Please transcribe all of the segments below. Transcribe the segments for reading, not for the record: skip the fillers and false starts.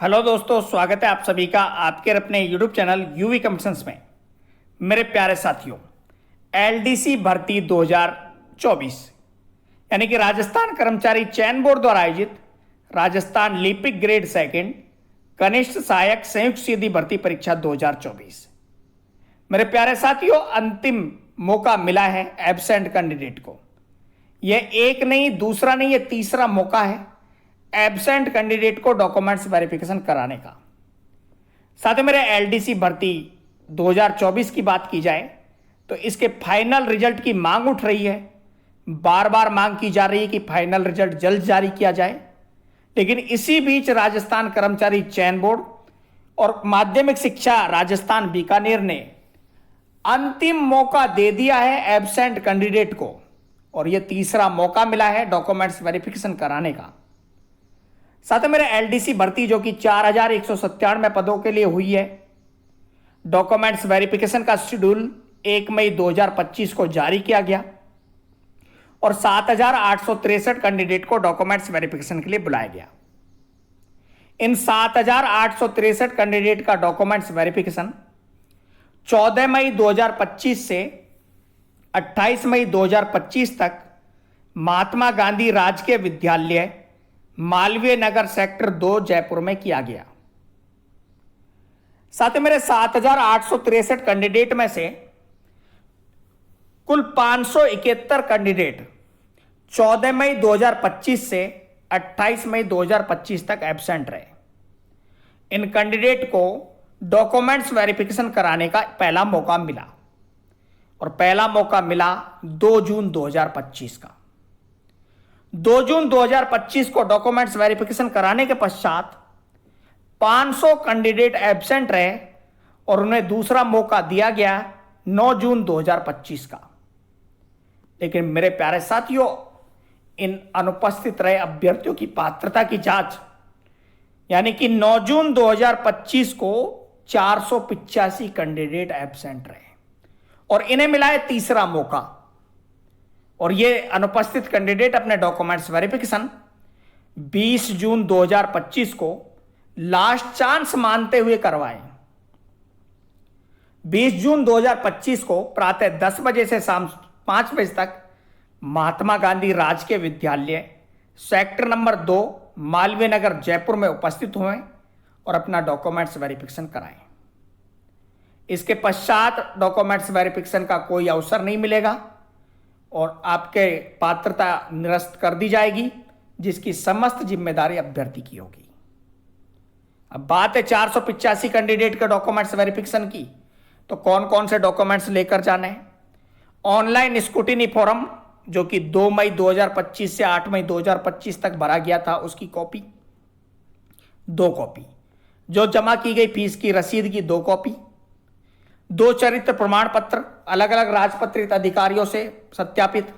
Hello दोस्तों, स्वागत है आप सभी का आपके अपने यूट्यूब चैनल यूवी कंपटीशंस में। मेरे प्यारे साथियों, एलडीसी भर्ती 2024 यानी कि राजस्थान कर्मचारी चयन बोर्ड द्वारा आयोजित राजस्थान लिपिक ग्रेड सेकंड कनिष्ठ सहायक संयुक्त सीधी भर्ती परीक्षा 2024। मेरे प्यारे साथियों, अंतिम मौका मिला है एब्सेंट कैंडिडेट को। यह एक नहीं, दूसरा नहीं, यह तीसरा मौका है एब्सेंट कैंडिडेट को डॉक्यूमेंट्स वेरिफिकेशन कराने का। साथ ही मेरे एलडीसी भर्ती 2024 की बात की जाए तो इसके फाइनल रिजल्ट की मांग उठ रही है। बार बार मांग की जा रही है कि फाइनल रिजल्ट जल्द जारी किया जाए, लेकिन इसी बीच राजस्थान कर्मचारी चयन बोर्ड और माध्यमिक शिक्षा राजस्थान बीकानेर ने अंतिम मौका दे दिया है एब्सेंट कैंडिडेट को, और यह तीसरा मौका मिला है डॉक्यूमेंट्स वेरिफिकेशन कराने का। साथ ही मेरे एलडीसी भर्ती जो कि 4197 पदों के लिए हुई है, डॉक्यूमेंट्स वेरिफिकेशन का शेड्यूल 1 मई 2025 को जारी किया गया और 7863 कैंडिडेट को डॉक्यूमेंट्स वेरिफिकेशन के लिए बुलाया गया। इन 7863 कैंडिडेट का डॉक्यूमेंट्स वेरिफिकेशन 14 मई 2025 से 28 मई 2025 तक महात्मा गांधी राजकीय विद्यालय मालवीय नगर सेक्टर 2 जयपुर में किया गया। साथ ही मेरे 7863 कैंडिडेट में से कुल 571 कैंडिडेट 14 मई 2025 से 28 मई 2025 तक एब्सेंट रहे। इन कैंडिडेट को डॉक्यूमेंट्स वेरिफिकेशन कराने का पहला मौका मिला, और पहला मौका मिला 2 जून 2025 का। 2 जून 2025 को डॉक्यूमेंट्स वेरिफिकेशन कराने के पश्चात 500 कैंडिडेट एब्सेंट रहे और उन्हें दूसरा मौका दिया गया 9 जून 2025 का। लेकिन मेरे प्यारे साथियों, इन अनुपस्थित रहे अभ्यर्थियों की पात्रता की जांच यानी कि 9 जून 2025 को 485 कैंडिडेट एब्सेंट रहे और इन्हें मिला है तीसरा मौका। और ये अनुपस्थित कैंडिडेट अपने डॉक्यूमेंट्स वेरिफिकेशन 20 जून 2025 को लास्ट चांस मानते हुए करवाएं। 20 जून 2025 को प्रातः 10 बजे से शाम 5 बजे तक महात्मा गांधी राजकीय विद्यालय सेक्टर नंबर 2 मालवीय नगर जयपुर में उपस्थित हुए और अपना डॉक्यूमेंट्स वेरिफिकेशन कराएं। इसके पश्चात डॉक्यूमेंट्स वेरिफिकेशन का कोई अवसर नहीं मिलेगा और आपके पात्रता निरस्त कर दी जाएगी, जिसकी समस्त जिम्मेदारी अभ्यर्थी की होगी। अब बात है 485 कैंडिडेट के डॉक्यूमेंट्स वेरिफिकेशन की, तो कौन कौन से डॉक्यूमेंट्स लेकर जाने हैं। ऑनलाइन स्क्रूटिनी फॉर्म जो कि 2 मई 2025 से 8 मई 2025 तक भरा गया था, उसकी कॉपी 2 कॉपी, जो जमा की गई फीस की रसीद की 2 कॉपी, 2 चरित्र प्रमाण पत्र अलग अलग राजपत्रित अधिकारियों से सत्यापित,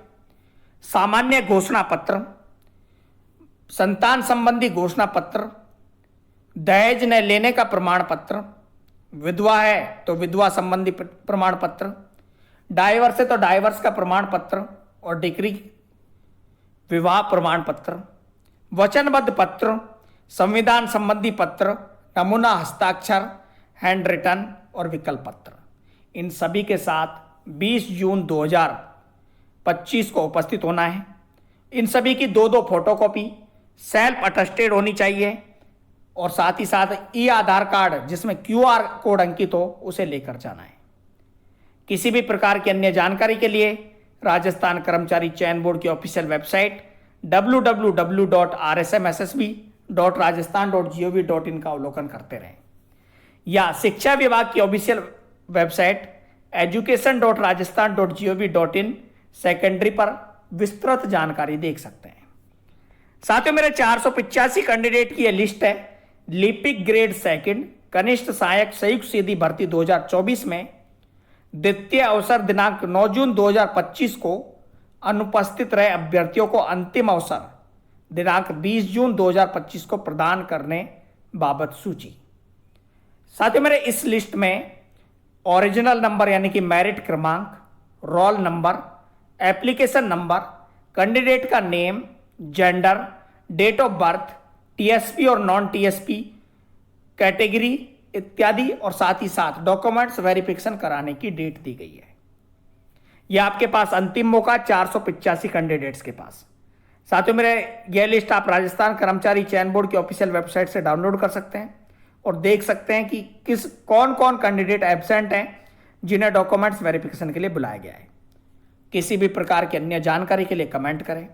सामान्य घोषणा पत्र, संतान संबंधी घोषणा पत्र, दहेज न लेने का प्रमाण पत्र, विधवा है तो विधवा संबंधी प्रमाण पत्र, डाइवर्स है तो डाइवर्स का प्रमाण पत्र और डिग्री विवाह प्रमाण पत्र, वचनबद्ध पत्र, संविधान संबंधी पत्र, नमूना हस्ताक्षर, हैंड रिटन और विकल्प पत्र। इन सभी के साथ 20 जून 2025 को उपस्थित होना है। इन सभी की 2-2 फोटोकॉपी सेल्फ अटेस्टेड होनी चाहिए और साथ ही साथ ई आधार कार्ड जिसमें QR कोड अंकित हो उसे लेकर जाना है। किसी भी प्रकार की अन्य जानकारी के लिए राजस्थान कर्मचारी चयन बोर्ड की ऑफिशियल वेबसाइट www.rsmssb.rajasthan.gov.in का अवलोकन करते रहें या शिक्षा विभाग की ऑफिशियल वेबसाइट education.rajasthan.gov.in सेकेंडरी पर विस्तृत जानकारी देख सकते हैं। साथ ही मेरे 485 कैंडिडेट की यह लिस्ट है लिपिक ग्रेड सेकंड कनिष्ठ सहायक संयुक्त सीधी भर्ती 2024 में द्वितीय अवसर दिनांक 9 जून 2025 को अनुपस्थित रहे अभ्यर्थियों को अंतिम अवसर दिनांक 20 जून 2025 को प्रदान करने बाबत सूची। साथ ही मेरे इस लिस्ट में ओरिजिनल नंबर यानी कि मेरिट क्रमांक, roll number, application number, candidate का name, gender, date of birth, TSP और नॉन टीएसपी कैटेगरी इत्यादि और साथ ही साथ डॉक्यूमेंट्स वेरिफिकेशन कराने की डेट दी गई है। यह आपके पास अंतिम मौका 485 कैंडिडेट्स के पास। साथियों, मेरे यह लिस्ट आप राजस्थान कर्मचारी चयन बोर्ड की ऑफिशियल वेबसाइट से डाउनलोड कर सकते हैं और देख सकते हैं कि कौन कौन कैंडिडेट एब्सेंट हैं जिन्हें डॉक्यूमेंट्स वेरिफिकेशन के लिए बुलाया गया है। किसी भी प्रकार की अन्य जानकारी के लिए कमेंट करें।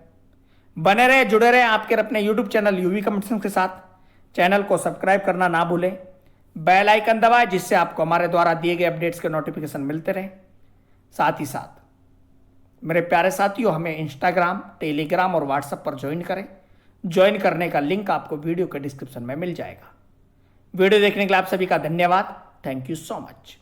बने रहे, जुड़े रहे आपके अपने यूट्यूब चैनल यूवी कंपटीशन के साथ। चैनल को सब्सक्राइब करना ना भूलें, बेल आइकन दबाएं जिससे आपको हमारे द्वारा दिए गए अपडेट्स के नोटिफिकेशन मिलते रहे। साथ ही साथ मेरे प्यारे साथियों, हमें इंस्टाग्राम, टेलीग्राम और व्हाट्सएप पर ज्वाइन करें। ज्वाइन करने का लिंक आपको वीडियो के डिस्क्रिप्शन में मिल जाएगा। वीडियो देखने के लिए आप सभी का धन्यवाद। Thank you so much.